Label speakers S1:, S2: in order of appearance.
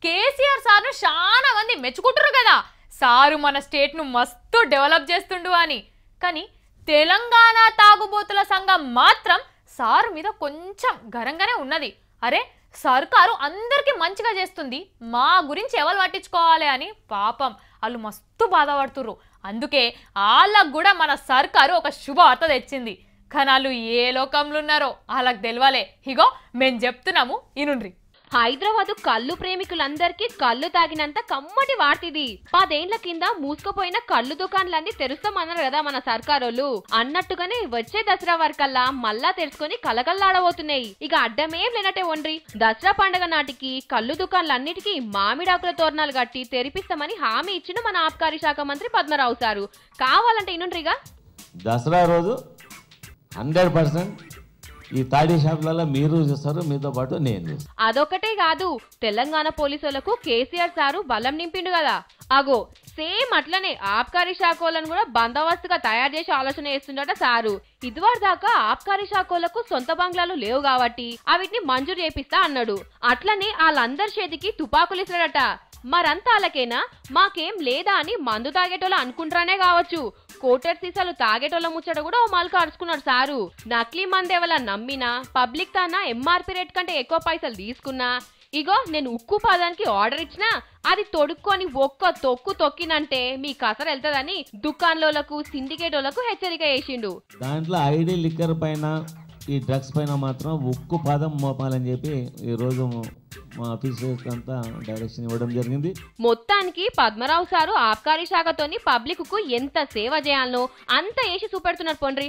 S1: కేసీఆర్ సార్ను చాలా మంది మెచ్చుకుంటారు కదా, సారు మన స్టేట్ను మస్తు డెవలప్ చేస్తుండు అని. కానీ తెలంగాణ తాగుబోతుల సంఘం మాత్రం సారు మీద కొంచెం గరంగానే ఉన్నది. అరే సర్కారు అందరికీ మంచిగా చేస్తుంది, మా గురించి ఎవరు పట్టించుకోవాలి అని పాపం వాళ్ళు మస్తు బాధపడుతుర్రు. అందుకే వాళ్ళకు కూడా మన సర్కారు ఒక శుభవార్త తెచ్చింది. కానీ వాళ్ళు ఏ లోకంలో ఉన్నారో వాళ్ళకి తెలియాలే. ఇగో మేము చెప్తున్నాము ఇనుండ్రి.
S2: హైదరాబాద్ కళ్ళు ప్రేమికులందరికీ కళ్ళు తాగినంత కమ్మటి వార్తిది. 10 ఏళ్ల కింద మూసుకుపోయిన కళ్ళు దుకాణాలన్నీ తెరుస్తామన్నారు కదా మన సర్కారోళ్ళు. అన్నట్టుగానే వచ్చే దసరా వరకల్లా మళ్ళా తెరుచుకొని కలకల్లాడబోతున్నాయి. ఇక అడ్డమేం లేనట్టే ఒండ్రి. దసరా పండుగ నాటికి కళ్ళు దుకాణాలన్నిటికీ మామిడాకుల తోరణాలు కట్టి తెరిపిస్తామని హామీ ఇచ్చిన మన ఆబ్కారీ శాఖ మంత్రి పద్మరావు సారు. కావాలంటే ఇనుండ్రిగా.
S3: దసరా రోజు 100% ఈ తాడీ షాపులలో మీరు చూస్తారు, మీతో పాటు నేను చూస్తాను.
S2: అదొకటే కాదు, తెలంగాణ పోలీసులకు కేసీఆర్ సారు బలం నింపిండు కదా. అగో సేమ్ అట్లనే ఆబ్కారీ శాఖలను కూడా బందోబస్తుగా తయారు చేసి ఆలోచన చేస్తుండట సారు. ఇదివరకు దాకా ఆబ్కారీ శాఖలకు సొంత బంగ్లాలు లేవు కాబట్టి అవిటిని మంజూరు చేపిస్తా అన్నాడు. అట్లనే వాళ్ళందరి చేతికి తుపాకులు ఇస్తాడట. మరంతా వాళ్ళకేనా, మాకేం లేదా అని మందు తాగేటోళ్ళు అనుకుంటారనే కావచ్చు. కోటర్ సీసాలు తాగేటోళ్ళ ముచ్చట కూడా ఓ మల్క అరుచుకున్నాడు సారు. నకిలీ మందు ఎవలా నమ్మినా, పబ్లిక్ తాన ఎంఆర్పీ రేట్ కంటే ఎక్కువ పైసలు తీసుకున్నా, ఇగో నేను ఉక్కు పాదానికి ఆర్డర్ ఇచ్చినా అది తొడుక్కొని ఒక్క తొక్కు తొక్కినంటే మీ కసర వెళ్తుందని దుకాణాలకు సిండికేటోళ్లకు హెచ్చరిక చేసిండు.
S3: దాంట్లో ఐడి లిక్కర్ పైన ఈ డ్రగ్స్ పైన మాత్రం ఉక్కు పాదం మోపాలని చెప్పి ఈరోజు మా ఆఫీసర్స్ అంతా డైరెక్షన్ ఇవ్వడం జరిగింది.
S2: మొత్తానికి పద్మరావు సారు ఆబ్కారీ శాఖతోని పబ్లిక్ కు ఎంత సేవ చేయాలనో అంత వేసి చూపెడుతున్నారు పొండ్రి.